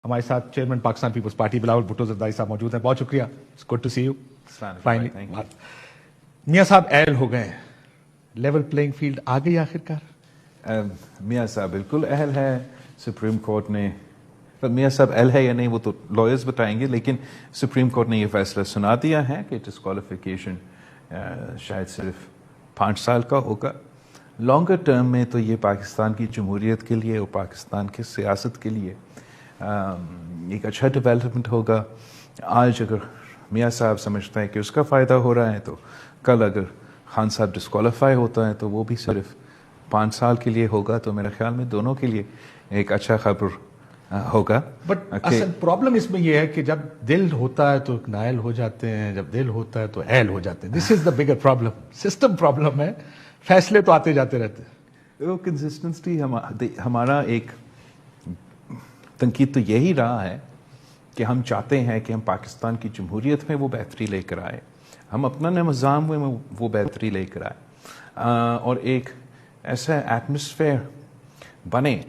ہمارے ساتھ چیئرمین پاکستان پیپلز پارٹی بلاول بھٹو زرداری صاحب موجود ہیں. بہت شکریہ. It's good to see you. Finally Mian sahab اہل ہو گئے, لیول پلینگ فیلڈ آ گئی آخرکار. میاں صاحب بالکل اہل ہے. سپریم کورٹ نے, میاں صاحب اہل ہے یا نہیں وہ تو لائرز بتائیں گے, لیکن سپریم کورٹ نے یہ فیصلہ سنا دیا ہے کہ ڈسکوالیفیکیشن شاید صرف 5 سال کا ہوگا. لانگر ٹرم میں تو یہ پاکستان کی جمہوریت کے لیے اور پاکستان کی سیاست کے لیے ایک اچھا ڈیولپمنٹ ہوگا. آج اگر میاں صاحب سمجھتا ہے کہ اس کا فائدہ ہو رہا ہے, تو کل اگر خان صاحب ڈسکوالیفائی ہوتا ہے تو وہ بھی صرف 5 سال کے لیے ہوگا. تو میرے خیال میں دونوں کے لیے ایک اچھا خبر ہوگا. بٹ اصل پرابلم اس میں یہ ہے کہ جب دل ہوتا ہے تو نائل ہو جاتے ہیں, جب دل ہوتا ہے تو اہل ہو جاتے ہیں. دس is the bigger problem, system problem ہے. فیصلے تو آتے جاتے رہتے ہیں. وہ کنسسٹنسی ہمارا ایک تنقید تو یہی رہا ہے کہ ہم چاہتے ہیں کہ ہم پاکستان کی جمہوریت میں وہ بہتری لے کر آئے, ہم اپنا نظام میں وہ بہتری لے کر آئے, اور ایک ایسا ایٹماسفیئر بنے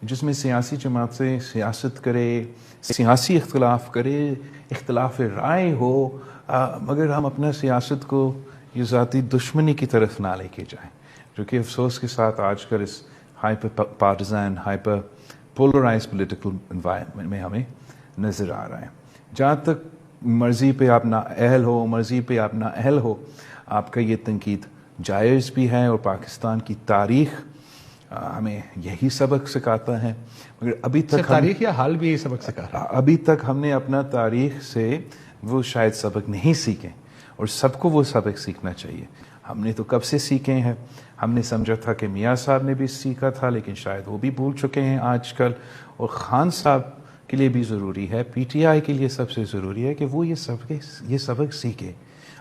جس میں سیاسی جماعت سے سیاست کرے, سیاسی اختلاف کرے, اختلاف رائے ہو, مگر ہم اپنا سیاست کو یہ ذاتی دشمنی کی طرف نہ لے کے جائیں, جو کہ افسوس کے ساتھ آج کل اس hyper partisan, hyper polarise political environment میں ہمیں نظر آ رہا ہے. جہاں تک مرضی پہ آپ نہ اہل ہو, مرضی پہ آپ نہ اہل ہو, آپ کا یہ تنقید جائز بھی ہے, اور پاکستان کی تاریخ ہمیں یہی سبق سکھاتا ہے. مگر ابھی تک تاریخ یا حال بھی یہی سبق سکھا, ابھی تک ہم نے اپنا تاریخ سے وہ شاید سبق نہیں سیکھے, اور سب کو وہ سبق سیکھنا چاہیے. ہم نے تو کب سے سیکھے ہیں. ہم نے سمجھا تھا کہ میاں صاحب نے بھی سیکھا تھا, لیکن شاید وہ بھی بھول چکے ہیں آج کل. اور خان صاحب کے لیے بھی ضروری ہے, پی ٹی آئی کے لیے سب سے ضروری ہے کہ وہ یہ سبق سیکھے.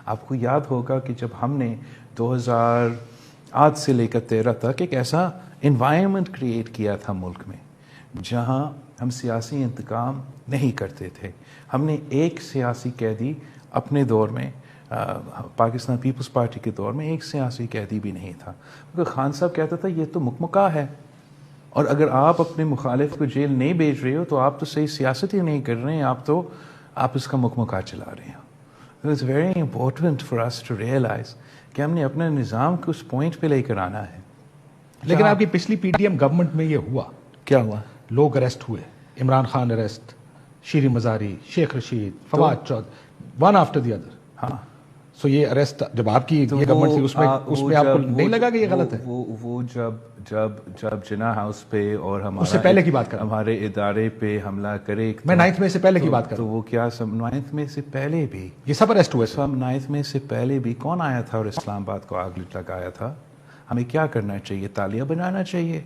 آپ کو یاد ہوگا کہ جب ہم نے 2008 سے لے کر 13 تک ایک ایسا انوائرمنٹ کریٹ کیا تھا ملک میں جہاں ہم سیاسی انتقام نہیں کرتے تھے. ہم نے ایک سیاسی قیدی اپنے دور میں, پاکستان پیپلز پارٹی کے دور میں ایک سیاسی قیدی بھی نہیں تھا. کیونکہ خان صاحب کہتا تھا یہ تو مکمکہ ہے, اور اگر آپ اپنے مخالف کو جیل نہیں بھیج رہے ہو تو آپ تو صحیح سیاست ہی نہیں کر رہے ہیں, آپ اس کا مکمکہ چلا رہے ہیں. It's very important for us to realise کہ ہم نے اپنے نظام کو اس پوائنٹ پہ لے کر آنا ہے. لیکن آپ کی پچھلی پی ڈی ایم گورنمنٹ میں یہ ہوا, کیا ہوا؟ لوگ اریسٹ ہوئے, Imran Khan arrest, Shireen Mazari, Sheikh Rashid, Fawad Chaudhry, one after the other. ہاں, سو یہ اریسٹ جب آپ کی یہ گورنمنٹ تھی اس میں آپ کو نہیں لگا کہ یہ غلط ہے؟ وہ جب جناح ہاؤس پہ اور اس سے پہلے کی بات کر, ہمارے ادارے پہ حملہ کرے, میں 9 مئی سے پہلے کی بات کر, تو وہ کیا 9 مئی سے پہلے بھی یہ سب اریسٹ ہوئے. سب 9 مئی سے پہلے بھی کون آیا تھا اور اسلام آباد کو آگ لگایا تھا؟ ہمیں کیا کرنا چاہیے؟ تالیاں بنانا چاہیے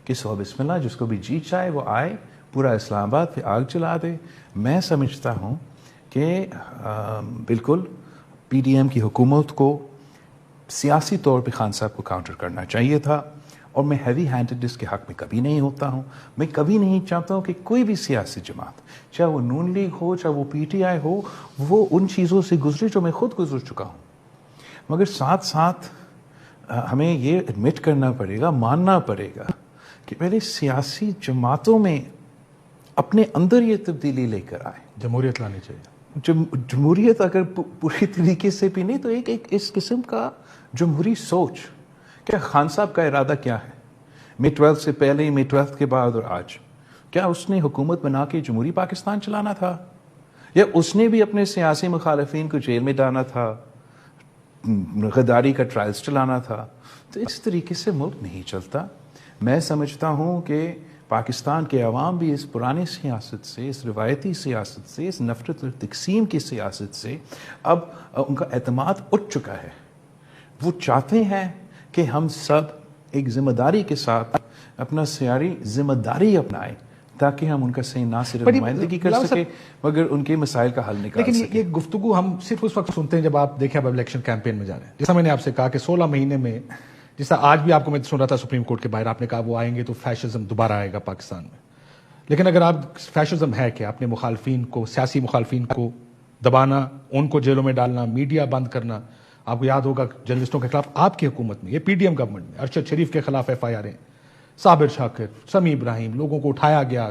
کہ سو بسم اللہ, جس کو بھی جی چاہے وہ آئے, پورا اسلام آباد پہ آگ جلا دے. میں سمجھتا ہوں کہ بالکل پی ڈی ایم کی حکومت کو سیاسی طور پہ خان صاحب کو کاؤنٹر کرنا چاہیے تھا, اور میں ہیوی ہینڈڈنس کے حق میں کبھی نہیں ہوتا ہوں. میں کبھی نہیں چاہتا ہوں کہ کوئی بھی سیاسی جماعت, چاہے وہ نون لیگ ہو, چاہے وہ پی ٹی آئی ہو, وہ ان چیزوں سے گزرے جو میں خود گزر چکا ہوں. مگر ساتھ ساتھ ہمیں یہ ایڈمٹ کرنا پڑے گا, ماننا پڑے گا کہ پہلے سیاسی جماعتوں میں اپنے اندر یہ تبدیلی لے کر آئے. جمہوریت لانی چاہیے. جمہوریت اگر پوری طریقے سے بھی نہیں تو ایک اس قسم کا جمہوری سوچ. کیا خان صاحب کا ارادہ کیا ہے؟ مئی 12 سے پہلے, مئی 12 کے بعد اور آج, کیا اس نے حکومت بنا کے جمہوری پاکستان چلانا تھا, یا اس نے بھی اپنے سیاسی مخالفین کو جیل میں ڈالنا تھا, غداری کا ٹرائلز چلانا تھا؟ تو اس طریقے سے ملک نہیں چلتا. میں سمجھتا ہوں کہ پاکستان کے عوام بھی اس پرانی سیاست سے, اس روایتی سیاست سے, اس نفرت اور تقسیم کی سیاست سے اب ان کا اعتماد اٹھ چکا ہے. وہ چاہتے ہیں کہ ہم سب ایک ذمہ داری کے ساتھ اپنا سیاسی ذمہ داری اپنائیں, تاکہ ہم ان کا صحیح نہ صرف نمائندگی کر سکیں مگر ان کے مسائل کا حل نکال سکیں. لیکن یہ گفتگو ہم صرف اس وقت سنتے ہیں جب آپ دیکھیں اب الیکشن کیمپین میں جا رہے ہیں. جیسا میں نے آپ سے کہا کہ 16 مہینے میں, جیسا آج بھی آپ کو میں سن رہا تھا سپریم کورٹ کے باہر, آپ نے کہا وہ آئیں گے تو فیشزم دوبارہ آئے گا پاکستان میں. لیکن اگر آپ فیشزم ہے کہ اپنے مخالفین کو, سیاسی مخالفین کو دبانا, ان کو جیلوں میں ڈالنا, میڈیا بند کرنا, آپ کو یاد ہوگا جرنلسٹوں کے خلاف آپ کی حکومت میں, یہ پی ڈی ایم گورنمنٹ میں ارشد شریف کے خلاف ایف آئی آر ہیں, صابر شاکر, سمیع ابراہیم, لوگوں کو اٹھایا گیا,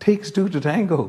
takes two to tango।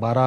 12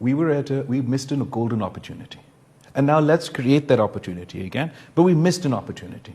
we missed a golden opportunity and now let's create that opportunity again, but we missed an opportunity।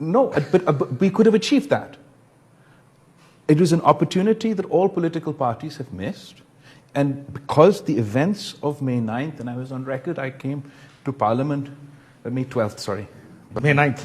No, but we could have achieved that। It was an opportunity that all political parties have missed, and because the events of May 9th, and I was on record, I came to Parliament May 12th, sorry, May 9th,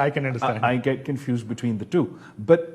I can understand. I get confused between the two, but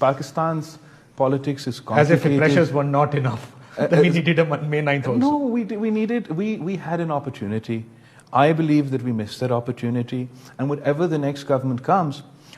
Pakistan's politics is As complicated. if the pressures were not enough. Then we needed a May 9th also. No, we had an opportunity. I believe that we missed that opportunity. And whatever the next government comes,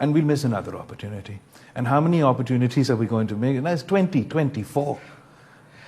And we'll miss another opportunity. And how many opportunities are we going to make? And that's 2024.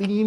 3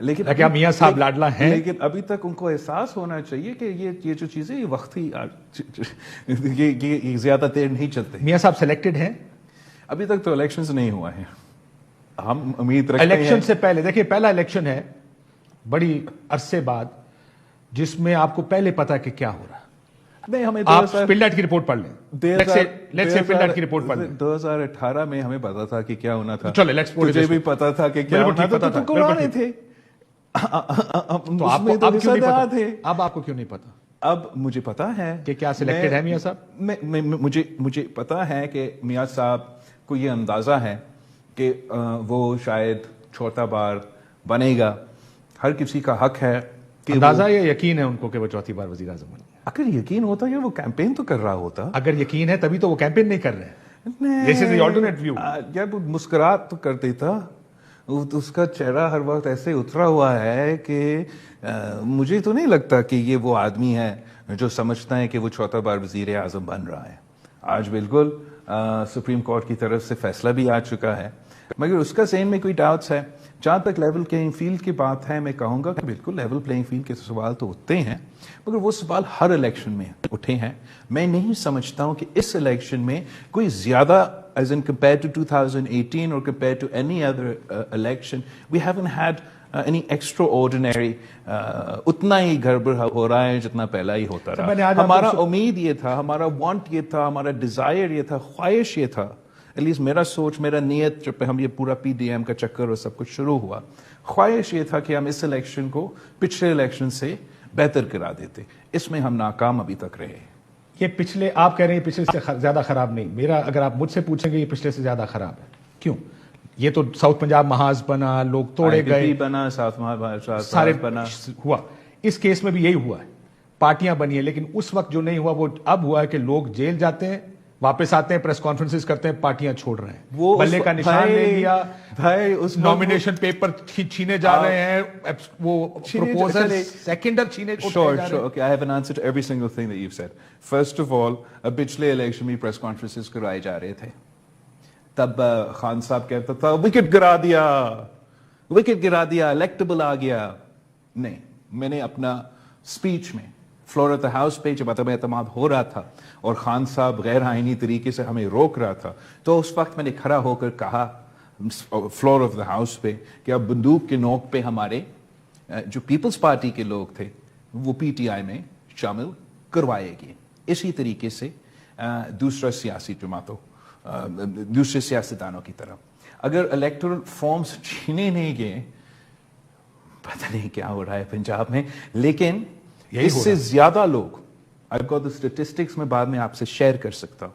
لیکن کیا میاں صاحب لاڈلا ہیں؟ لیکن ابھی تک ان کو احساس ہونا چاہیے کہ یہ جو چیزیں یہ وقتی یہ زیادہ دیر نہیں چلتے. میاں صاحب سلیکٹڈ ہیں؟ ابھی تک تو الیکشنز نہیں ہوا ہے. ہم امید رکھتے ہیں الیکشن سے پہلے دیکھیں پہلا الیکشن ہے بڑی عرصے بعد جس میں آپ کو پہلے پتا کہ کیا ہو رہا ہے. نہیں, ہمیں آپ پلڈٹ کی رپورٹ پڑھ لیں. لیٹس سے پلڈٹ کی رپورٹ پڑھ لیں. 2018 میں ہمیں پتا تھا کہ کیا ہونا تھا. چلے لیٹس پوٹ تجھے بھی پتا تھا کہ کیا ہونا تھا, تو تم رہے تھے. تو آپ کو اب کیوں نہیں پتا؟ اب آپ کو کیوں نہیں پتا؟ اب مجھے پتا ہے کہ کیا سلیکٹڈ ہے میاں صاحب. مجھے پتا ہے کہ میاں صاحب کو یہ اندازہ ہے کہ وہ شاید چوتھا بار بنے گا. ہر کسی کا حق ہے کہ اندازہ یا یقین ہے ان کو کہ وہ چوتھی بار وزیر اعظم بنے. اگر یقین ہوتا یا وہ کیمپین تو کر رہا ہوتا. اگر یقین ہے تبھی تو وہ کیمپین نہیں کر رہے ہیں. This is the alternate view. جب مسکرات تو کر دیتا, اس کا چہرہ ہر وقت ایسے اترا ہوا ہے کہ مجھے تو نہیں لگتا کہ یہ وہ آدمی ہے جو سمجھتا ہے کہ وہ چوتھا بار وزیر اعظم بن رہا ہے. آج بالکل سپریم کورٹ کی طرف سے فیصلہ بھی آ چکا ہے, مگر اس کا ذہن میں کوئی ڈاؤٹس ہے. جہاں تک لیول پلینگ فیلڈ کی بات ہے, میں کہوں گا کہ بالکل لیول پلینگ فیلڈ کے سوال تو اٹھتے ہیں, مگر وہ سوال ہر الیکشن میں اٹھے ہیں. میں نہیں سمجھتا ہوں کہ اس الیکشن میں کوئی زیادہ as in compared to 2018 or compared to any other election, we haven't had any extraordinary اتنا ہی گڑبڑ ہو رہا ہے جتنا پہلا ہی ہوتا رہا. ہمارا امید یہ تھا, ہمارا وانٹ یہ تھا, ہمارا ڈیزائر یہ تھا, خواہش یہ تھا, ایٹ لیسٹ میرا سوچ, میرا نیت جب ہم یہ پورا پی ڈی ایم کا چکر اور سب کچھ شروع ہوا, خواہش یہ تھا کہ ہم اس الیکشن کو پچھلے الیکشن سے بہتر کرا دیتے. اس میں ہم ناکام ابھی تک رہے. یہ پچھلے, آپ کہہ رہے ہیں پچھلے سے زیادہ خراب نہیں. میرا اگر آپ مجھ سے پوچھیں گے یہ پچھلے سے زیادہ خراب ہے. کیوں؟ یہ تو ساؤتھ پنجاب محاذ بنا, لوگ توڑے گئے, بنا ساؤتھ محاذ سارے بنا ہوا. اس کیس میں بھی یہی ہوا ہے, پارٹیاں بنی ہیں, لیکن اس وقت جو نہیں ہوا وہ اب ہوا ہے کہ لوگ جیل جاتے ہیں, واپس آتے ہیں, پریس کانفرنسز کرتے ہیں, پارٹیاں چھوڑ رہے ہیں, وہ بلے کا نشان لے لیا, اس نامینیشن پیپر چھینے جا رہے ہیں, وہ پروپوزل سیکنڈر چھینے. Sure. Okay, I have an answer to every single thing that you've said. First of all, پچھلے الیکشن میں پریس کانفرنسز کرائے جا رہے تھے, تب خان صاحب کہتا تھا وکٹ گرا دیا, الیکٹیبل آ گیا. نہیں, میں نے اپنا اسپیچ میں فلور آف دا ہاؤس پہ جب عدم اعتماد ہو رہا تھا اور خان صاحب غیر آئینی طریقے سے ہمیں روک رہا تھا, تو اس وقت میں نے کھڑا ہو کر کہا فلور آف دا ہاؤس پہ کہ اب بندوق کے نوک پہ ہمارے جو پیپلز پارٹی کے لوگ تھے وہ پی ٹی آئی میں شامل کروائے گئے. اسی طریقے سے دوسرا سیاسی جماعتوں, دوسرے سیاستدانوں کی طرف اگر الیکٹورل فارمز چھینے نہیں گئے, پتہ نہیں کیا ہو رہا ہے پنجاب میں. لیکن اس سے زیادہ لوگ, I've got the statistics میں بعد میں آپ سے شیئر کر سکتا ہوں,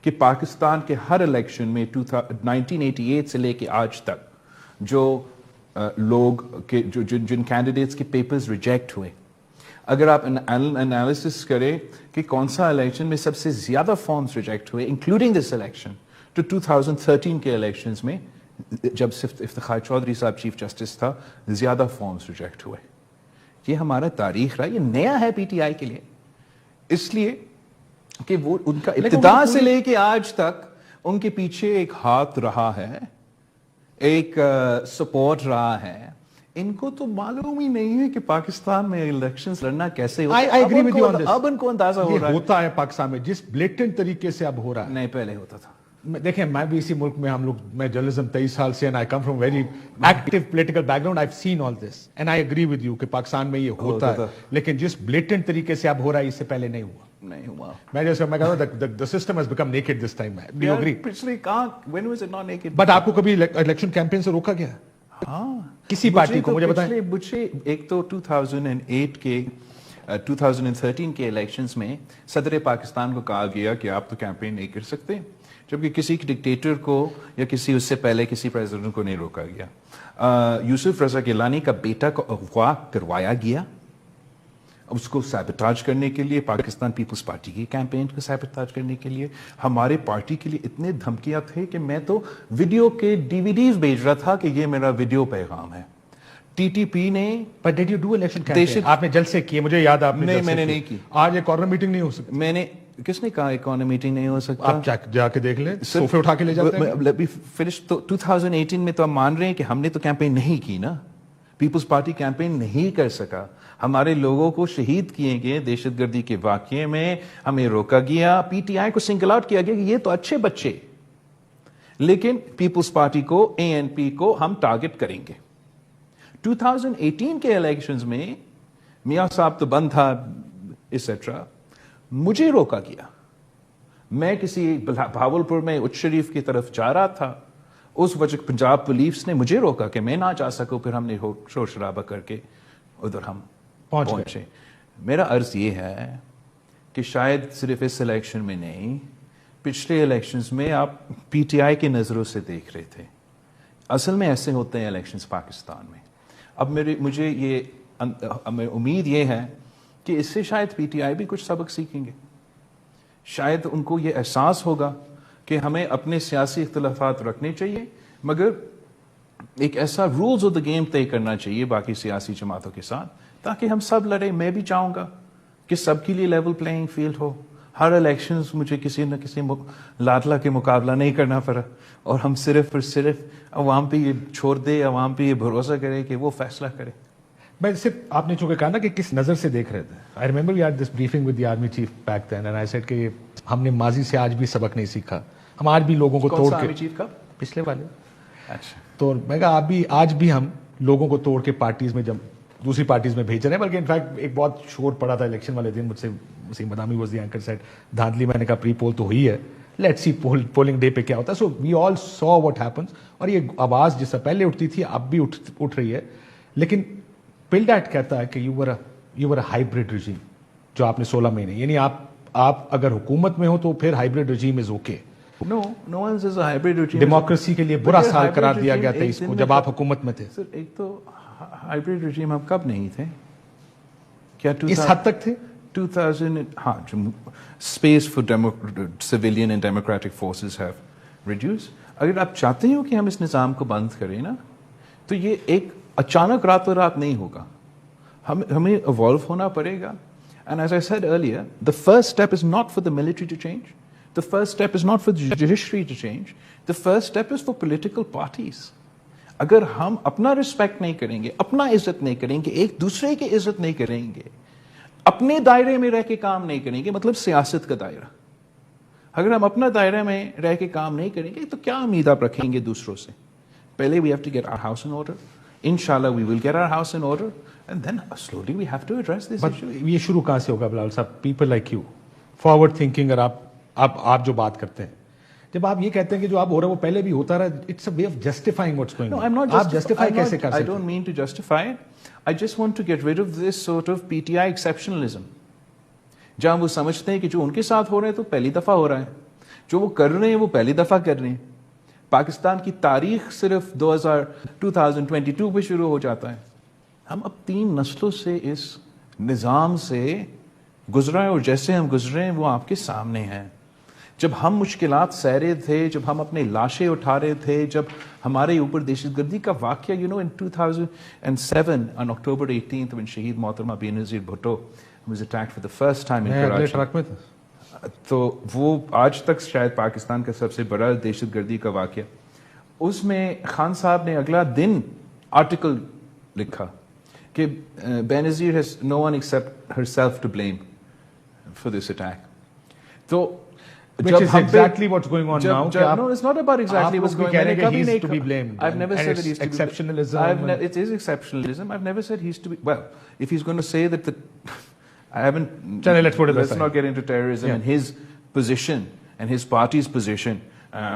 کہ پاکستان کے ہر الیکشن میں 1988 سے لے کے آج تک جو لوگ جن کینڈیڈیٹس کے پیپرز ریجیکٹ ہوئے, اگر آپ انالیسس کریں کہ کون سا الیکشن میں سب سے زیادہ فارمز ریجیکٹ ہوئے انکلوڈنگ دس الیکشن, تو 2013 کے الیکشنز میں جب صرف افتخار چودھری صاحب چیف جسٹس تھا, زیادہ فارمز ریجیکٹ ہوئے. یہ ہمارا تاریخ رہا, یہ نیا ہے پی ٹی آئی کے لیے, اس لیے کہ وہ ان کا ابتدا سے لے کے آج تک ان کے پیچھے ایک ہاتھ رہا ہے, ایک سپورٹ رہا ہے. ان کو تو معلوم ہی نہیں ہے کہ پاکستان میں الیکشنز لڑنا کیسے ہوتا ہے. اب ان کو اندازہ ہو رہا ہے, ہوتا ہے پاکستان میں جس بلیٹنٹ طریقے سے اب ہو رہا ہے. نہیں, پہلے ہوتا تھا. دیکھیں میں بھی اسی ملک میں, ہم لوگ, میں جرنلزم 23 سال سے, and I come from very active political background, I've seen all this and I agree with you کہ پاکستان میں یہ ہوتا ہے, لیکن جس بلیٹنٹ طریقے سے اب ہو رہا ہے اس سے پہلے نہیں ہوا. میں جیسے میں کہتا ہوں the system has become naked this time. Do you agree? پچھلی کہاں, when was it not naked? But آپ کو کبھی الیکشن کیمپین سے روکا گیا کسی پارٹی کو؟ مجھے بتائیں. مجھے ایک تو 2008 کے 2013 کے الیکشنز میں صدر پاکستان کو کہا گیا کہ آپ تو کیمپین نہیں کر سکتے, جبکہ کسی ڈکٹیٹر کو یا کسی اس سے پہلے کسی پریزیڈنٹ کو نہیں روکا گیا. یوسف رضا گیلانی کا بیٹا کو اغوا کروایا گیا, اس کو سیبوٹاج کرنے کے لیے, پاکستان پیپلز پارٹی کی کیمپین کو سیبوٹاج کرنے کے لیے. ہمارے پارٹی کے لیے اتنے دھمکیاں تھے کہ میں تو ویڈیو کے DVDs بھیج رہا تھا کہ یہ میرا ویڈیو پیغام ہے. ٹی ٹی پی نے But did you do election campaign? آپ نے جلسے کیے, مجھے یاد, آپ نے نہیں, میں نے نہیں کی. آج ایک کارنر میٹنگ نہیں ہو سکتی. میں نے, کس نے کہا ایک کارنر میٹنگ نہیں ہو سکتا؟ آپ جا کے دیکھ لیں, صوفے اٹھا کے لے جاتے ہیں. فنش. تو 2018 میں تو ہم مان رہے ہیں کہ ہم نے تو کیمپین نہیں کی نا. پیپلز پارٹی کیمپین نہیں کر سکا. ہمارے لوگوں کو شہید کیے گئے دہشت گردی کے واقعے میں, ہمیں روکا گیا, پی ٹی آئی کو سنگل آؤٹ کیا گیا کہ یہ تو اچھے بچے, لیکن پیپلز پارٹی کو, اے این پی کو ہم ٹارگٹ کریں گے. 2018 کے الیکشنز میں میاں صاحب تو بند تھا ایٹسٹرا, مجھے روکا گیا. میں کسی بھاولپور میں اچ شریف کی طرف جا رہا تھا, اس وجہ پنجاب پولیس نے مجھے روکا کہ میں نہ جا سکوں, پھر ہم نے شور شرابہ کر کے ادھر ہم پہنچے. میرا عرض یہ ہے کہ شاید صرف اس الیکشن میں نہیں, پچھلے الیکشنز میں آپ پی ٹی آئی کی نظروں سے دیکھ رہے تھے. اصل میں ایسے ہوتے ہیں الیکشنز پاکستان میں. اب مجھے یہ امید یہ ہے کہ اس سے شاید پی ٹی آئی بھی کچھ سبق سیکھیں گے. شاید ان کو یہ احساس ہوگا کہ ہمیں اپنے سیاسی اختلافات رکھنے چاہیے, مگر ایک ایسا رولز آف دا گیم طے کرنا چاہیے باقی سیاسی جماعتوں کے ساتھ, تاکہ ہم سب لڑیں. میں بھی چاہوں گا کہ سب کے لیے لیول پلینگ فیلڈ ہو. ہر الیکشنز مجھے کسی نہ کسی لاڈلا کے مقابلہ نہیں کرنا پڑا, اور ہم صرف اور صرف عوام پہ یہ چھوڑ دے, عوام پہ یہ بھروسہ کرے کہ وہ فیصلہ کرے. میں صرف آپ نے چونکہ کہا نا کہ کس نظر سے دیکھ رہے تھے. I remember we had this briefing with the army chief back then and I said کہ ہم نے ماضی سے آج بھی سبق نہیں سیکھا. ہم آج بھی لوگوں کو توڑ کے, آرمی چیف کا پچھلے والے, اچھا, تو میں کہا آپ بھی آج بھی ہم لوگوں کو توڑ کے پارٹیز میں, جب دوسری پارٹیز میں بھیج رہے ہیں. بلکہ انفیکٹ ایک بہت شور پڑا تھا الیکشن والے دن, مجھ سے وسیم بادامی واز دی اینکر سیڈ دھاندلی. میں نے کہا پری پول تو ہوئی ہے, لیٹس سی پولنگ ڈے پہ کیا ہوتا ہے. سو وی آل سو واٹ ہیپنس. اور یہ آواز جس سے پہلے اٹھتی تھی اب بھی اٹھ رہی ہے. لیکن پل ڈیٹ کہتا ہے کہ یو ور اے ہائیبرڈ رجیم, جو آپ نے 16 مہینے, یعنی آپ اگر حکومت میں ہو تو پھر hybrid regime is okay. No one says a hybrid regime. Democracy کے لیے برا سال قرار دیا گیا تھا اس کو جب آپ حکومت میں تھے. سر ایک تو ہائبرڈ رجیم آپ کب نہیں تھے, کیا اس حد تک تھے 2000, ہاں, space for civilian and democratic forces have reduce. اگر آپ چاہتے ہو کہ ہم اس نظام کو بند کریں نا, تو یہ ایک اچانک راتوں رات نہیں ہوگا. ہمیں ایوالو ہونا پڑے گا. And as I said earlier, the first step is not for the military to change. The first step is not for the judiciary to change. The first step is for political parties. اگر ہم اپنا respect نہیں کریں گے, اپنا عزت نہیں کریں گے, ایک دوسرے کی عزت نہیں کریں گے, اپنے دائرے میں رہ کے کام نہیں کریں گے, مطلب سیاست کا دائرہ, اگر ہم اپنا دائرے میں رہ کے کام نہیں کریں گے تو کیا امید آپ رکھیں گے دوسروں سے. پہلے we have to get our house in order. Inshallah we will get our house in order and then slowly we have to address this issue. یہ شروع کہاں سے ہوگا بلال صاحب؟ People like you, forward thinking. اور آپ جو بات کرتے ہیں, جب آپ یہ کہتے ہیں کہ جو آپ ہو رہا ہے وہ پہلے بھی ہوتا رہا, it's a way of justifying what's going on. آپ جسٹیفائی کیسے کر سکتے ہیں؟ I don't mean to justify it. I just want to get rid of this sort of PTI exceptionalism. جہاں وہ سمجھتے ہیں کہ جو ان کے ساتھ ہو رہا ہے تو پہلی دفعہ ہو رہا ہے, جو وہ کر رہے ہیں وہ پہلی دفعہ کر رہے ہیں. پاکستان کی تاریخ صرف 2022 پہ شروع ہو جاتا ہے. ہم اب 3 نسلوں سے اس نظام سے گزرا ہے, اور جیسے ہم گزرے ہیں وہ آپ کے سامنے ہیں. جب ہم مشکلات سہ رہے تھے, جب ہم اپنے لاشیں اٹھا رہے تھے, جب ہمارے اوپر دہشت گردی کا واقعہ, in 2007 on October 18th when شہید محترمہ Benazir Bhutto was attacked for the first time in Karachi. Truck میں تھا, تو وہ آج تک شاید پاکستان کا سب سے بڑا دہشت گردی کا واقعہ. اس میں خان صاحب نے اگلا دن آرٹیکل لکھا کہ Benazir has no one except herself to blame for this attack. تو which is exactly what's going on now. No, it's not about exactly what's going on. He is to be blamed. I've never said that he's to be exceptionalism. It is exceptionalism. I've never said he's to be. Well, if he's going to say that I haven't. Let's not get into terrorism and his position and his party's position,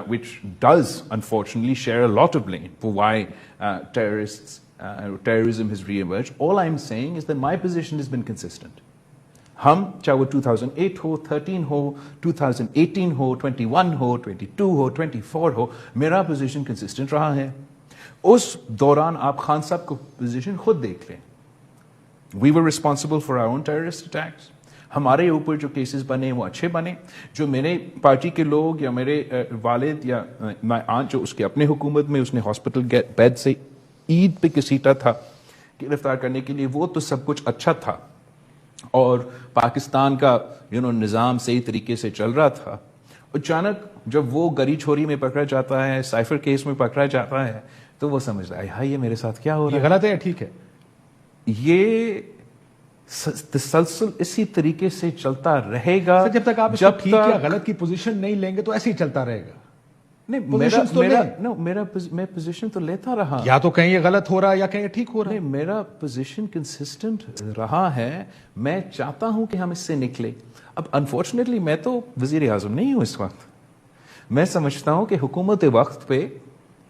which does unfortunately share a lot of blame for why terrorism has re-emerged. All I'm saying is that my position has been consistent. ہم چاہے وہ 2008 ہو, 13 ہو, 2018 ہو, 21 ہو, 22 ہو, 24 ہو, میرا position consistent رہا ہے. اس دوران آپ خان صاحب کو پوزیشن خود دیکھ لیں. We were responsible for our own terrorist attacks. ہمارے اوپر جو کیسز بنے وہ اچھے بنے. جو میرے پارٹی کے لوگ یا میرے والد یا آنٹ جو اس کے اپنے حکومت میں اس نے ہاسپٹل بیڈ سے عید پہ گھسیٹا تھا گرفتار کرنے کے لیے, وہ تو سب کچھ اچھا تھا, اور پاکستان کا نظام صحیح طریقے سے چل رہا تھا. اچانک جب وہ گری چھوری میں پکڑا جاتا ہے, سائفر کیس میں پکڑا جاتا ہے, تو وہ سمجھ رہا ہے ہاں یہ میرے ساتھ کیا ہو رہا یہ ہے. غلط ہے یا ٹھیک ہے؟ یہ تسلسل اسی طریقے سے چلتا رہے گا جب تک آپ اس کو ٹھیک یا غلط کی پوزیشن نہیں لیں گے تو ایسے ہی چلتا رہے گا. میں پوزیشن تو لیتا رہا, یا تو کہیں یہ غلط ہو رہا ہے یا کہیں یہ ٹھیک ہو رہا ہے. نہیں میرا پوزیشن کنسسٹنٹ رہا ہے. میں چاہتا ہوں کہ ہم اس سے نکلے. اب انفارچونیٹلی میں تو وزیر اعظم نہیں ہوں اس وقت. میں سمجھتا ہوں کہ حکومت وقت پہ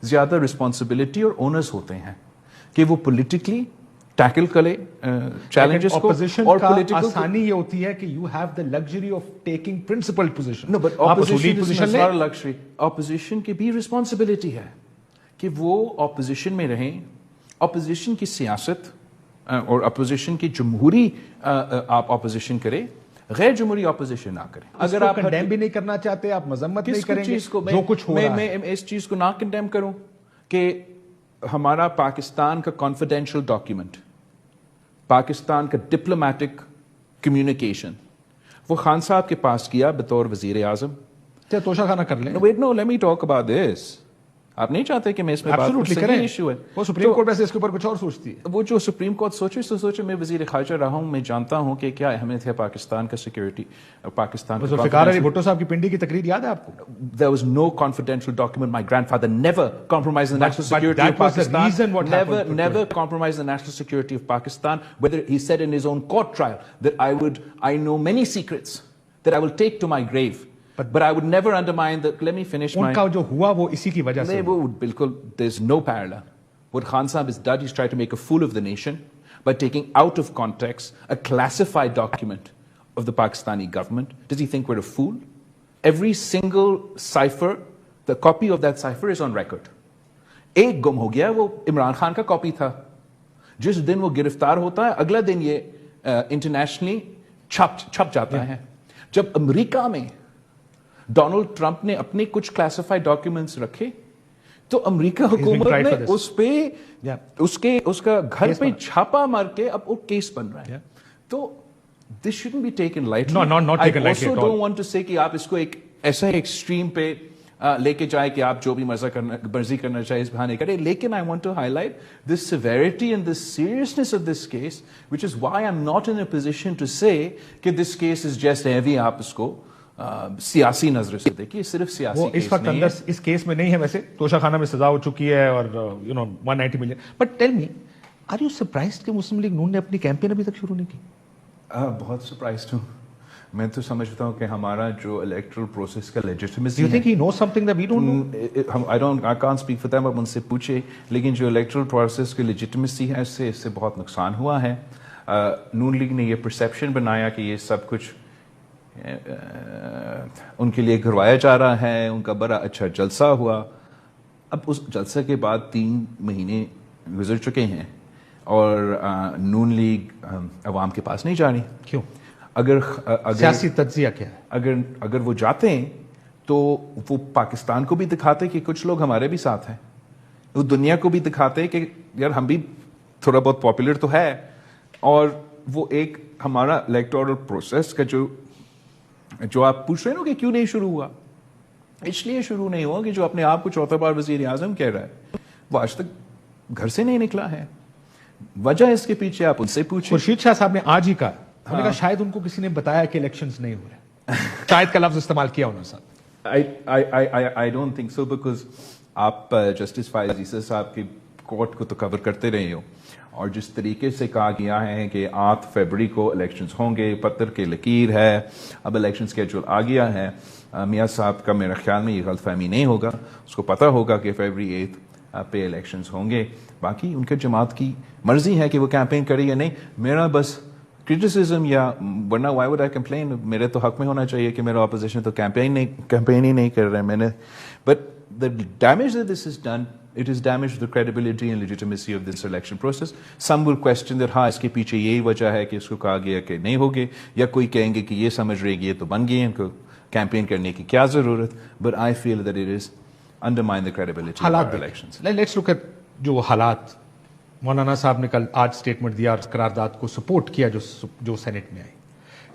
زیادہ رسپانسبلٹی اور اونرز ہوتے ہیں کہ وہ پولیٹیکلی ٹیکل کرے چیلنجز کو. اور پولیٹیکل آسانی یہ ہوتی ہے کہ you have the luxury of taking principal position. No but opposition opposition کی بھی رسپانسبلٹی ہے کہ وہ اپوزیشن میں رہیں. اپوزیشن کی سیاست اور اپوزیشن کی جمہوری آپ اپوزیشن کرے, غیر جمہوری اپوزیشن نہ کریں. اگر آپ کنڈیم بھی نہیں کرنا چاہتے, آپ مذمت نہیں کریں گے جو کچھ ہو رہا ہے. میں اس چیز کو نہ کنڈیم کروں کہ ہمارا پاکستان کا کانفیڈینشیل ڈاکیومنٹ, پاکستان کا ڈپلومیٹک کمیونیکیشن وہ خان صاحب کے پاس کیا بطور وزیر اعظم. توشہ خانہ کر لیں. Wait no let me talk about this. آپ نہیں چاہتے کہ میں اس میں بات کریں؟ ایشو ہے وہ سپریم کورٹ ویسے اس کے اوپر کچھ اور سوچتی ہے. وہ جو سپریم کورٹ سوچے میں وزیر خارجہ رہا ہوں, میں جانتا ہوں کہ کیا اہمیت ہے پاکستان کا سیکورٹی, پاکستان کا. ذوالفقار علی بھٹو صاحب کی پنڈی کی تقریر یاد ہے آپ کو؟ There was no confidential document. My grandfather never compromised the national security of Pakistan. Never compromised the national security of Pakistan. Whether he said in his own court trial that I know many secrets that I will take to my grave. But I would never undermine the. Let me finish my. ان کا جو ہوا وہ اسی کی وجہ سے. وہ بالکل there's no parallel. What Khan Sahib has done, he's tried to make a fool of the nation by taking out of context a classified document of the Pakistani government. Does he think we're a fool? Every single cipher, the copy of that cipher is on record. ایک گم ہو گیا, وہ عمران خان کا copy تھا. جس دن وہ گرفتار ہوتا ہے اگلا دن یہ انٹرنیشنلی چھپ جاتا ہے. جب امریکہ میں ڈونلڈ ٹرمپ نے اپنے کچھ کلاسیفائڈ ڈاکیومنٹس رکھے تو امریکہ حکومت نے اس پہ اس کا گھر پہ چھاپا مار کے اب وہ کیس بن رہا ہے. تو this shouldn't be taken lightly. I also don't want to say کہ آپ اس کو ایک ایسا ایکسٹریم پہ لے کے جائے کہ آپ جو بھی مرضی کرنا چاہے اس بہانے کرے. لیکن I want to highlight this severity and the seriousness of this case, which is why I'm not in a position to say کہ this case is just heavy. آپ اس کو سیاسی نظر سے دیکھیے, صرف سیاسی وہ اس وقت اندر اس کیس میں نہیں ہے. ویسے توشہ خانہ میں سزا ہو چکی ہے اور 190 million. But tell me, are you surprised کہ مسلم لیگ نون نے اپنی کیمپین ابھی تک شروع نہیں کی؟ بہت سرپرائزڈ ہوں. میں تو سمجھتا ہوں کہ ہمارا جو الیکٹرل پروسیس کا لیجٹیمیسی Do you think he knows something that we don't know? I can't speak for them, اب ان سے پوچھے. لیکن جو الیکٹرل پروسیس کی لیجٹیمیسی ہے اس سے بہت نقصان ہوا ہے. نون لیگ نے یہ پرسیپشن بنایا کہ یہ سب کچھ ان کے لیے کروایا جا رہا ہے, ان کا بڑا اچھا جلسہ ہوا. اب اس جلسے کے بعد 3 مہینے گزر چکے ہیں اور نون لیگ عوام کے پاس نہیں جا رہی. کیوں؟ اگر سیاسی تجزیہ کیا ہے؟ اگر وہ جاتے ہیں تو وہ پاکستان کو بھی دکھاتے کہ کچھ لوگ ہمارے بھی ساتھ ہیں, وہ دنیا کو بھی دکھاتے کہ یار ہم بھی تھوڑا بہت پاپولر تو ہے. اور وہ ایک ہمارا الیکٹورل پروسیس کا جو آپ پوچھ رہے ہیں کہ کیوں نہیں شروع ہوا, اس لیے شروع نہیں ہوا کہ جو اپنے آپ کو چوتھا بار وزیر اعظم کہہ رہا ہے وہ آج تک گھر سے نہیں نکلا ہے. وجہ اس کے پیچھے آپ ان سے پوچھیں. خورشید شاہ صاحب نے آج ہی کہا, انہوں نے کہا شاید ان کو کسی نے بتایا کہ الیکشنز نہیں ہو رہے. شاید کا لفظ استعمال کیا انہوں نے صاحب. I don't think so, because آپ جسٹس فائز عیسی صاحب کی کورٹ کو تو کور کرتے رہے ہو, اور جس طریقے سے کہا گیا ہے کہ 8 فروری کو الیکشنز ہوں گے, پتر کے لکیر ہے, اب الیکشن اسکیجول آ گیا ہے. میاں صاحب کا میرے خیال میں یہ غلط فہمی نہیں ہوگا, اس کو پتہ ہوگا کہ فروری 8 پہ الیکشنز ہوں گے. باقی ان کے جماعت کی مرضی ہے کہ وہ کیمپین کرے یا نہیں. میرا بس کرٹیسزم یا ورنہ وائی وڈ آئی کمپلین, میرے تو حق میں ہونا چاہیے کہ میرا اپوزیشن تو کیمپین ہی نہیں کر رہے. میں نے but the damage that this has done, it has damaged the credibility and legitimacy of this election process. Some will question that اس کے پیچھے یہی وجہ ہے کہ اس کو کہا گیا کہ نہیں ہوگے, یا کوئی کہیں گے کہ یہ سمجھ رہے کہ یہ تو بن گئے ہیں, ان کو کیمپین کرنے کی کیا ضرورت. But I feel that it is undermine the credibility of our elections. Let's look at جو حالات. مولانا صاحب نے کل آج سٹیٹمنٹ دیا اور قرارداد کو سپورٹ کیا جو سینٹ میں آئی.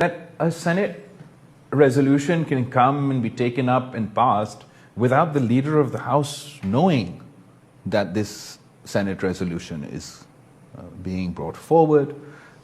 that a Senate resolution can come and be taken up and passed without the leader of the House knowing that this Senate resolution is being brought forward.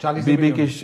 40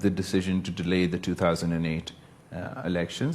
the decision to delay the 2008 elections.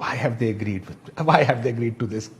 why have they agreed to this,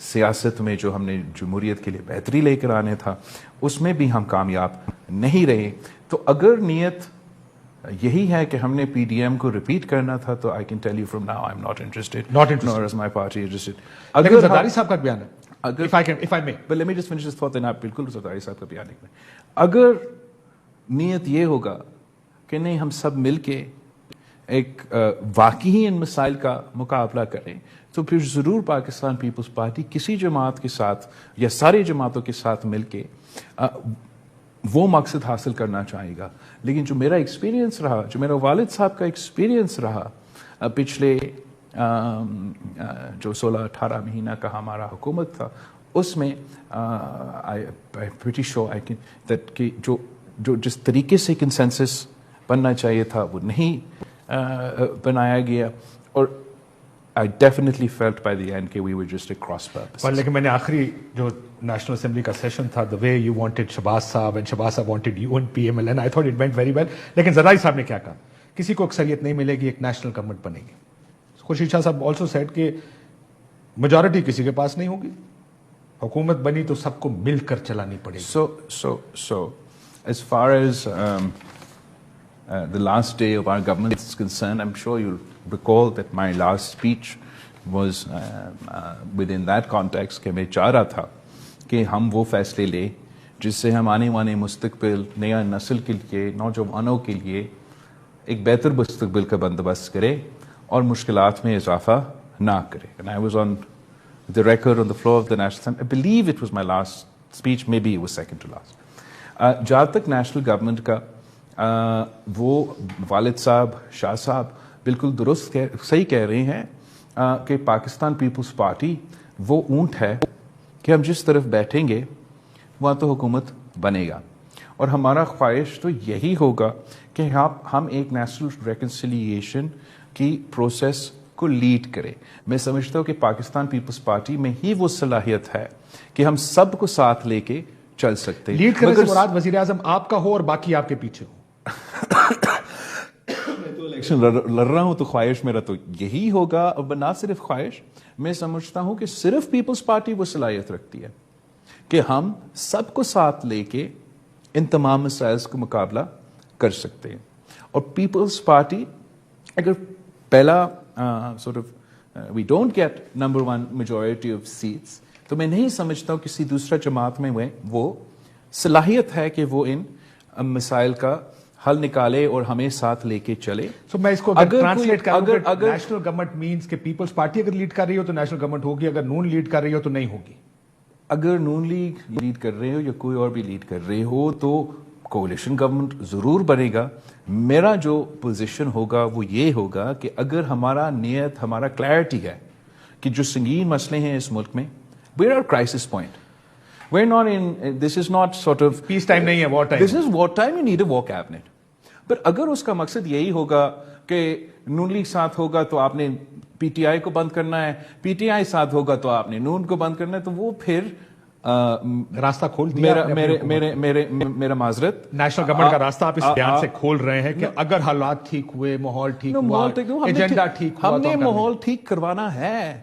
سیاست میں جو ہم نے جمہوریت کے لیے بہتری لے کر آنے تھا اس میں بھی ہم کامیاب نہیں رہے. تو اگر نیت یہی ہے کہ ہم نے پی ڈی ایم کو ریپیٹ کرنا تھا تو I can tell you from now I am not interested nor is my party interested. لیکن زرداری صاحب کا بیان ہے, اگر if I may. But let me just finish this thought, then آپ بالکل زرداری صاحب کا بیان لکھ لیں. اگر نیت یہ ہوگا کہ نہیں ہم سب مل کے ایک واقعی ان مسائل کا مقابلہ کریں تو پھر ضرور پاکستان پیپلز پارٹی کسی جماعت کے ساتھ یا ساری جماعتوں کے ساتھ مل کے وہ مقصد حاصل کرنا چاہے گا. لیکن جو میرا ایکسپیرینس رہا, جو میرا والد صاحب کا ایکسپیرینس رہا پچھلے جو 16-18 مہینہ کا ہمارا حکومت تھا اس میں pretty sure I can that کہ جو جس طریقے سے کنسنسس بننا چاہیے تھا وہ نہیں بنایا گیا اور I definitely felt by the end کہ we were just at cross purposes. لیکن میں نے آخری جو نیشنل اسمبلی کا سیشن تھا, the way you wanted Shehbaz sahab and Shahbaz صاحب wanted you and PMLN, I thought it went very well. لیکن زرداری صاحب نے کیا کہا, کسی کو اکثریت نہیں ملے گی, ایک نیشنل گورنمنٹ بنے گی. خورشید شاہ صاحب also said کہ میجورٹی کسی کے پاس نہیں ہوگی, حکومت بنی تو سب کو مل کر چلانی پڑے گی. So as far as the last day of our government is concerned, I'm sure you'll recall that my last speech was within that context کہ میں چاہ رہا تھا کہ ہم وہ فیصلے لیں جس سے ہم آنے والے مستقبل نیا نسل کے لیے, نوجوانوں کے لیے ایک بہتر مستقبل کا بندوبست کرے اور مشکلات میں اضافہ نہ کرے. And I was on the record on the floor of the National Assembly. I believe it was my last speech, maybe it was second to last. جہاں تک نیشنل گورنمنٹ کا وہ والد صاحب شاہ صاحب بالکل درست صحیح کہہ رہے ہیں کہ پاکستان پیپلز پارٹی وہ اونٹ ہے کہ ہم جس طرف بیٹھیں گے وہاں تو حکومت بنے گا. اور ہمارا خواہش تو یہی ہوگا کہ ہم ایک نیشنل ریکنسیلیشن کی پروسیس کو لیڈ کرے. میں سمجھتا ہوں کہ پاکستان پیپلز پارٹی میں ہی وہ صلاحیت ہے کہ ہم سب کو ساتھ لے کے چل سکتے. لیڈ کرنے سے مراد وزیر اعظم آپ کا ہو اور باقی آپ کے پیچھے ہو. میں تو الیکشن لڑ رہا ہوں تو خواہش میرا تو یہی ہوگا. اور نہ صرف خواہش, میں سمجھتا ہوں کہ صرف پیپلز پارٹی وہ صلاحیت رکھتی ہے کہ ہم سب کو ساتھ لے کے ان تمام مسائل کو مقابلہ کر سکتے ہیں. اور پیپلز پارٹی اگر پہلا we don't get number one majority of seats تو میں نہیں سمجھتا ہوں کسی دوسرا جماعت میں وہ صلاحیت ہے کہ وہ ان مسائل کا حل نکالے اور ہمیں ساتھ لے کے چلے. سو میں اس کو ٹرانسلیٹ کروں, اگر نیشنل گورنمنٹ مینس کہ پیپلز پارٹی اگر لیڈ کر رہی ہو تو نیشنل گورنمنٹ ہوگی, اگر نون لیڈ کر رہی ہو تو نہیں ہوگی. اگر نون لیگ لیڈ کر رہے ہو یا کوئی اور بھی لیڈ کر رہے ہو تو کولیشن گورنمنٹ ضرور بنے گا. میرا جو پوزیشن ہوگا وہ یہ ہوگا کہ اگر ہمارا نیت, ہمارا کلیئرٹی ہے کہ جو سنگین مسئلے ہیں اس ملک میں, we're at crisis point. We're not in, this is not sort of peace time نہیں ہے, war time. This is war time, you need a war cabinet. پر اگر اس کا مقصد یہی ہوگا کہ نون لیگ ساتھ ہوگا تو آپ نے پی ٹی آئی کو بند کرنا ہے, پی ٹی آئی ساتھ ہوگا تو آپ نے نون کو بند کرنا ہے, تو وہ پھر راستہ کھول دیا. میرا معذرت, نیشنل گورنمنٹ کا راستہ آپ اس بیان سے کھول رہے ہیں کہ اگر حالات ٹھیک ہوئے, ماحول ٹھیک ہوا, ایجنڈا ٹھیک ہوا, ہم نے ماحول ٹھیک کروانا ہے.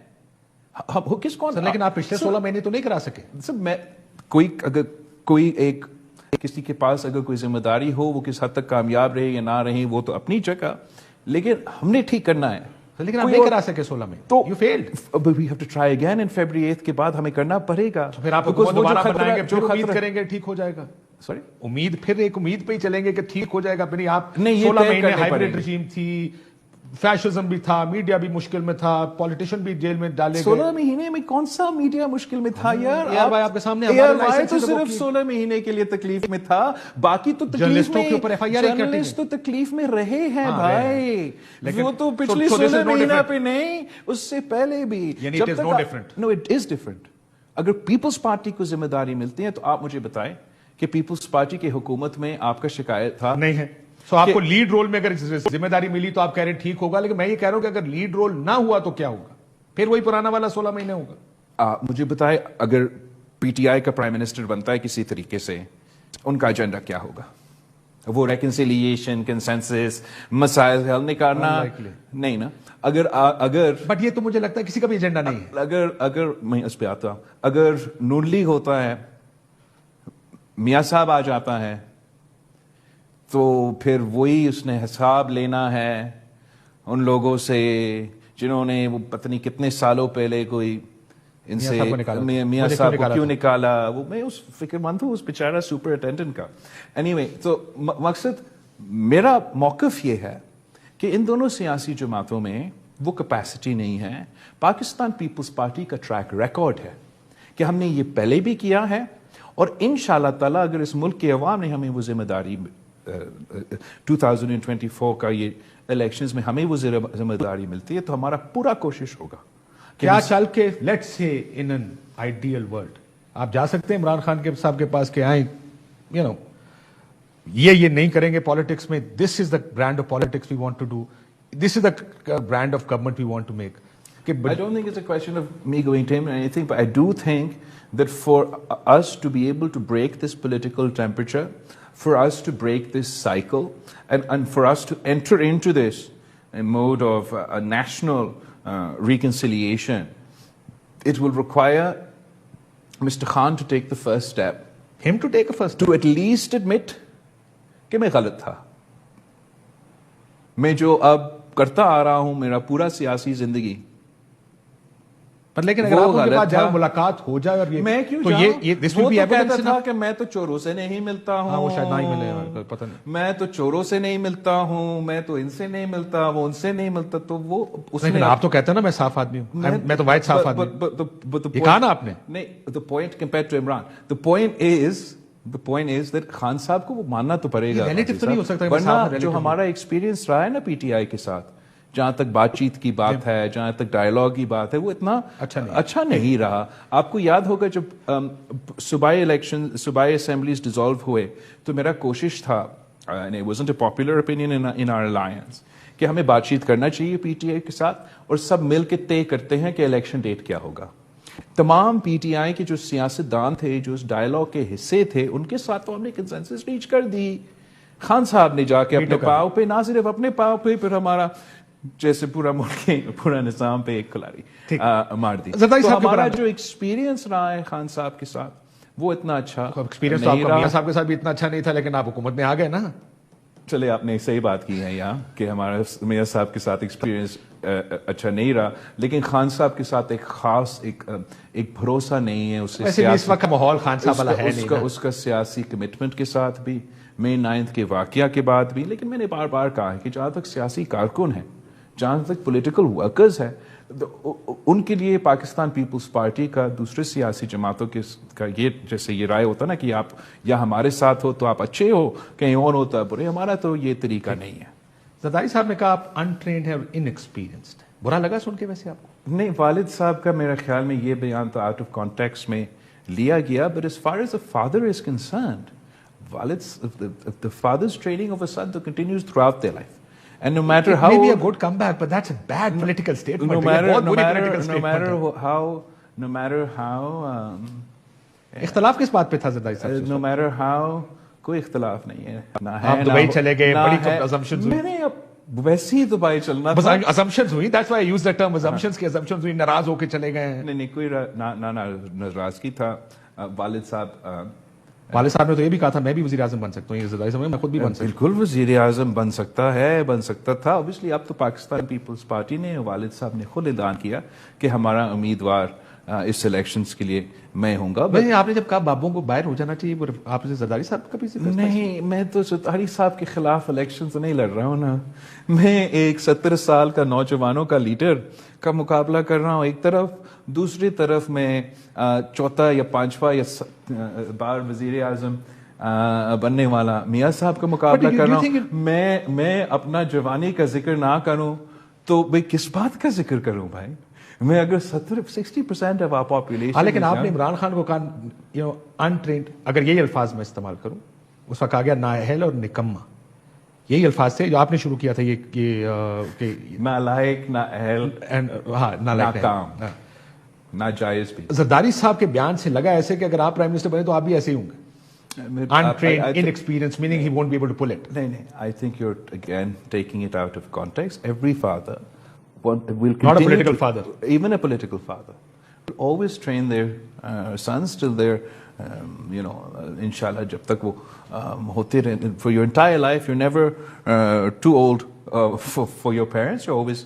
کس کون, لیکن آپ پچھلے 16 مہینے تو نہیں کرا سکے. اگر کوئی ایک کسی کے پاس اگر کوئی ذمہ داری ہو وہ کس حد تک کامیاب رہے یا نہ رہے وہ تو اپنی جگہ, لیکن ہم نے ٹھیک کرنا ہے. لیکن آپ نہیں کرا سکے 16 میں, تو you failed. We have to try again in February 8 کے بعد ہمیں کرنا پڑے گا. پھر آپ دوبارہ بنائیں گے, پھر امید کریں گے ٹھیک ہو جائے گا. سوری, امید پھر ایک امید پہ ہی چلیں گے کہ ٹھیک ہو جائے گا. پھر آپ 16 مہینے ہائبرڈ رجیم تھی, فیشزم بھی تھا, میڈیا بھی مشکل میں تھا, پولیٹیشین بھی جیل میں ڈالے گئے. 16 مہینے میں کون سا میڈیا مشکل میں تھا یار؟ بھائی آپ کے سامنے تو صرف 16 مہینے کے لیے تکلیف میں تھا, باقی تو تکلیف میں, جرنلسٹ تو تکلیف میں رہے ہیں بھائی. وہ تو پچھلے 16 مہینے پہ نہیں, اس سے پہلے بھی. No, it is different. اگر پیپلز پارٹی کو ذمہ داری ملتی ہے تو آپ مجھے بتائیں کہ پیپلز پارٹی کی حکومت میں آپ کا شکایت تھا نہیں ہے. سو آپ کو لیڈ رول میں اگر ذمہ داری ملی تو آپ کہہ رہے ہیں ٹھیک ہوگا, لیکن میں یہ کہہ رہا ہوں کہ اگر لیڈ رول نہ ہوا تو کیا ہوگا؟ پھر وہی پرانا والا 16 مہینے ہوگا. مجھے بتائیں اگر پی ٹی آئی کا پرائم منسٹر بنتا ہے کسی طریقے سے, ان کا ایجنڈا کیا ہوگا؟ وہ ریکنسیلیشن کنسنسس مسائل حل نکالنا نہیں نا. اگر بٹ یہ تو مجھے لگتا ہے کسی کا بھی ایجنڈا نہیں ہے. اگر میں اس پہ آتا ہوں, اگر نون لیگ ہوتا ہے, میاں صاحب آ جاتا ہے, تو پھر وہی اس نے حساب لینا ہے ان لوگوں سے جنہوں نے وہ پتہ نہیں کتنے سالوں پہلے کوئی ان سے میاں صاحب کو کیوں نکالا. وہ میں اس فکر مند ہوں اس بیچارہ سپر اٹینڈنٹ کا. اینی وے, تو مقصد میرا موقف یہ ہے کہ ان دونوں سیاسی جماعتوں میں وہ کیپیسٹی نہیں ہے. پاکستان پیپلز پارٹی کا ٹریک ریکارڈ ہے کہ ہم نے یہ پہلے بھی کیا ہے, اور انشاءاللہ تعالیٰ اگر اس ملک کے عوام نے ہمیں وہ ذمہ داری 2024 کا یہ الیکشنز میں ہمیں وہ ذمہ داری ملتی ہے, تو ہمارا پورا کوشش ہوگا. کیا چل کے let's say in an ideal world آپ جا سکتے ہیں عمران خان کے صاحب کے پاس کہ آئیں یو نو یہ نہیں کریں گے پالیٹکس میں, this is the brand of politics we want to do, this is the brand of government we want to make. I don't think it's a question of me going to him or anything, but I do think that for us to be able to break this political temperature, for us to break this cycle, and for us to enter into this mode of a national reconciliation, it will require Mr. Khan to take the first step. Him to take a first step? To at least admit کہ میں غلط تھا. میں جو اب کرتا آ رہا ہوں میرا پورا سیاسی زندگی, لیکن اگر آپ ان کے پاس جائے ملاقات ہو جائے اور میں کیوں تو یہ this will be evidence تھا کہ میں تو چوروں سے نہیں ملتا ہوں, وہ شاید نہ ہی ملے, پتہ نہیں, میں تو چوروں سے نہیں ملتا ہوں, میں تو ان سے نہیں ملتا, وہ ان سے نہیں ملتا, تو وہ لیکن آپ تو کہتے ہیں نا میں صاف آدمی ہوں, میں تو واحد صاف آدمی ہوں, یہ کہا نا آپ نے. نہیں, the point compared to Imran, the point is that Khan صاحب کو وہ ماننا تو پڑے گا, ریلیٹو تو نہیں ہو سکتا. ورنہ جو ہمارا ایکسپیرینس رہا ہے نا پی ٹی آئی کے ساتھ, جہاں تک بات چیت کی بات ہے, جہاں تک ڈائیلاگ کی بات ہے, وہ اتنا اچھا نہیں رہا. آپ کو یاد ہوگا جب صوبائی الیکشن, صوبائی اسمبلیز ڈیزالو ہوئے, تو میرا کوشش تھا, and it wasn't a popular opinion in our alliance, کہ ہمیں بات چیت کرنا چاہیے پی ٹی آئی کے ساتھ, اور سب مل کے طے کرتے ہیں کہ الیکشن ڈیٹ کیا ہوگا. تمام پی ٹی آئی کے جو سیاستدان تھے, جو اس ڈائیلاگ کے حصے تھے, ان کے ساتھ تو ہم نے کنسنسس ریچ کر دی. خان صاحب نے جا کے اپنے پاؤں پہ, نہ صرف اپنے پاؤں پہ, پھر ہمارا جیسے پورا ملک پورا نظام پہ ایک کھلاڑی مار دی. ہمارا جو ایکسپیرینس رہا ہے خان صاحب کے ساتھ وہ اتنا اچھا ایکسپیرینس تو میاں صاحب کے ساتھ بھی اتنا اچھا نہیں تھا, لیکن آپ حکومت میں آ گئے نا. چلے آپ نے صحیح بات کی ہے یہاں کہ ہمارا میاں صاحب کے ساتھ ایکسپیرینس اچھا نہیں رہا, لیکن خان صاحب کے ساتھ ایک خاص ایک بھروسہ نہیں ہے اس وقت کا ماحول خان صاحب والا ہے نہیں, اس کا سیاسی کمٹمنٹ کے ساتھ بھی, مئی 9 کے واقعہ کے بعد بھی. لیکن میں نے بار بار کہا ہے کہ جہاں تک سیاسی کارکن ہیں, جہاں تک پولیٹیکل ورکرز ہیں, ان کے لیے پاکستان پیپلز پارٹی کا دوسرے سیاسی جماعتوں کا یہ جیسے یہ رائے ہوتا نا کہ آپ یا ہمارے ساتھ ہو تو آپ اچھے ہو, کہیں اور ہوتا ہے برے, ہمارا تو یہ طریقہ نہیں ہے. زرداری صاحب نے کہا آپ انٹرینڈ ہیں اور ان ایکسپیرینسڈ, برا لگا سن کے ویسے آپ کو؟ نہیں, والد صاحب کا میرا خیال میں یہ بیان تو آؤٹ آف کانٹیکسٹ میں لیا گیا, but as far as the father is concerned, the father's training of a son continues throughout their life. And no matter how, maybe a good comeback, but that's a bad political statement. No matter how اختلاف کس بات پہ تھا زرداری صاحب سے؟ no matter how, کوئی اختلاف نہیں ہے. آپ دبئی چلے گئے, بڑی assumptions ہوئی. میں نے ویسے ہی دبئی چلنا تھا, assumptions ہوئی, that's why I use the term assumptions, کی assumptions ہوئی, ناراض ہو کے چلے گئے ہیں. نہیں کوئی ناراضگی تھا. والد صاحب نے تو یہ بھی کہا تھا میں بھی وزیر اعظم بن سکتا ہوں, یہ زرداری صاحب میں خود بھی بن سکتا ہوں. بالکل وزیر اعظم بن سکتا ہے, بن سکتا تھا. اوبیسلی اب تو پاکستان پیپلز پارٹی نے, والد صاحب نے خود اعلان کیا کہ ہمارا امیدوار اس الیکشنز کے لیے میں ہوں گا. آپ نے جب کہا بابوں کو باہر ہو جانا چاہیے, آپ نے زرداری صاحب کا بھی ذکر نہیں, میں تو زرداری صاحب کے خلاف الیکشن نہیں لڑ رہا ہوں نا. میں ایک 70 سال کا نوجوانوں کا لیڈر کا مقابلہ کر رہا ہوں ایک طرف, دوسری طرف میں چوتھا یا پانچواں یا بار وزیر اعظم بننے والا میاں صاحب کا مقابلہ کر رہا ہوں. میں اپنا جوانی کا ذکر نہ کروں تو میں کس بات کا ذکر کروں بھائی؟ میں اگر 60% آف آور پاپولیشن. لیکن آپ نے عمران خان کو کہا انٹرینڈ, اگر یہی الفاظ میں استعمال کروں, اس وقت آ گیا نااہل اور نکما, یہی الفاظ تھے جو آپ نے شروع کیا تھا, یہ نالائق, نااہل, ناکام, ناجائز بھی. زرداری صاحب کے بیان سے لگا ایسے کہ اگر آپ پرائم منسٹر بنے تو آپ بھی ایسے ہی ہوں گے. untrained, inexperienced, meaning he won't be able to pull it. No, I think you're again taking it out of context. Every father will Not a continue political to- father. even a political father, will always train their sons till they're, inshallah, jab tak wo hote rahe. For your entire life, you're never too old for your parents. You're always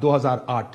2008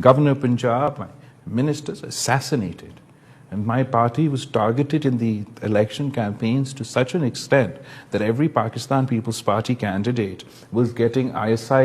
governor of Punjab, my ministers assassinated, and my party was targeted in the election campaigns to such an extent that every Pakistan People's Party candidate was getting ISI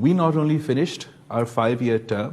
We not only finished our 5-year term,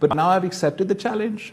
but now I've accepted the challenge.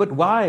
But why?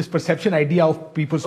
this perception idea of People's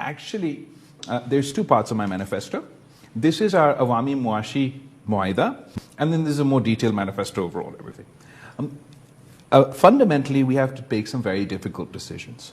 Actually, there's two parts of my manifesto. This is our Awami Muashi Muaida, and then there's a more detailed manifesto overall, everything. Fundamentally, we have to take some very difficult decisions,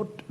not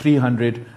300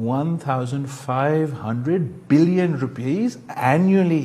1,500 billion rupees annually.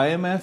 IMF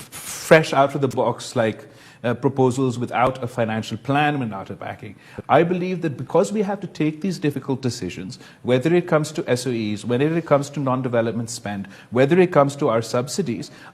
fresh out of the box like proposals without a financial plan, without a backing. I believe that because we have to take these difficult decisions, whether it comes to SOEs, whether it comes to non-development spend, whether it comes to our subsidies,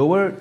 lower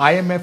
IMF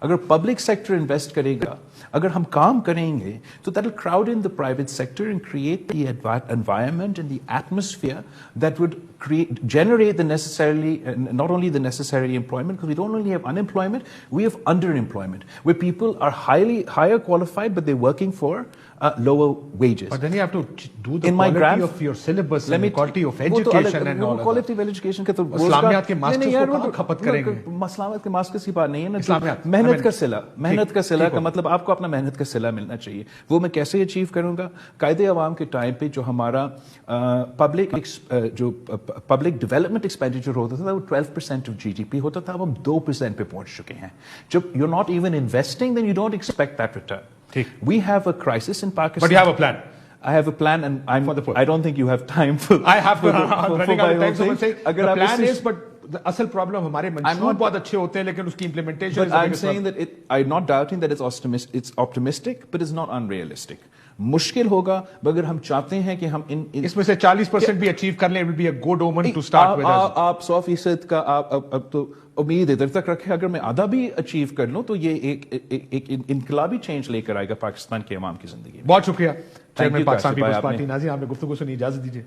اگر public sector invest کرے گا, اگر ہم کام کریں گے تو that will crowd in the private sector and create the environment and the atmosphere that would generate the necessarily, not only the necessary employment, because we don't only have unemployment, we have underemployment, where people are higher qualified, but they're working for lower wages. But then you have to do the In my quality graph, of your syllabus let and me the quality of وہ تو education and all of quality that. of education کا تو اسلامیات کے masters کو کہاں کھپت کریں گے؟ اسلامیات کے ماسٹرز کی بات نہیں ہے نا. اسلامیات محنت کا صلہ, محنت کا صلہ کا مطلب آپ کو اپنا محنت کا صلہ ملنا چاہیے. وہ میں کیسے اچیو کروں گا؟ قائد عوام کے ٹائم پہ جو ہمارا پبلک ڈیولپمنٹ ایکسپینڈیچر ہوتا تھا وہ 12% آف GDP ہوتا تھا, اب ہم 2% پہ پہنچ چکے ہیں. جب you're not even investing, then you don't expect that return. We have a crisis in Pakistan. But you have a plan. I have a plan, and I don't think you have time for. I have to. I'm running out of time, so I'm saying the plan is, but the asal problem ہمارے منصوب بہت اچھے ہوتے ہیں لیکن اس کی implementation. But I'm saying that I'm not doubting that it's optimistic, but it's not unrealistic. مشکل ہوگا مگر ہم چاہتے ہیں کہ ہم اس میں سے 40% بھی اچیو کر لیں, it will be a good omen to start with. آپ 100% کا اب تو امید ادھر تک رکھے, اگر میں آدھا بھی اچیو کر لوں تو یہ ایک انقلابی چینج لے کر آئے گا پاکستان کے عوام کی زندگی میں. بہت شکریہ چیئرمین پاکستان پیپلز پارٹی. ناظرین آپ نے گفتگو سنی, اجازت دیجیے.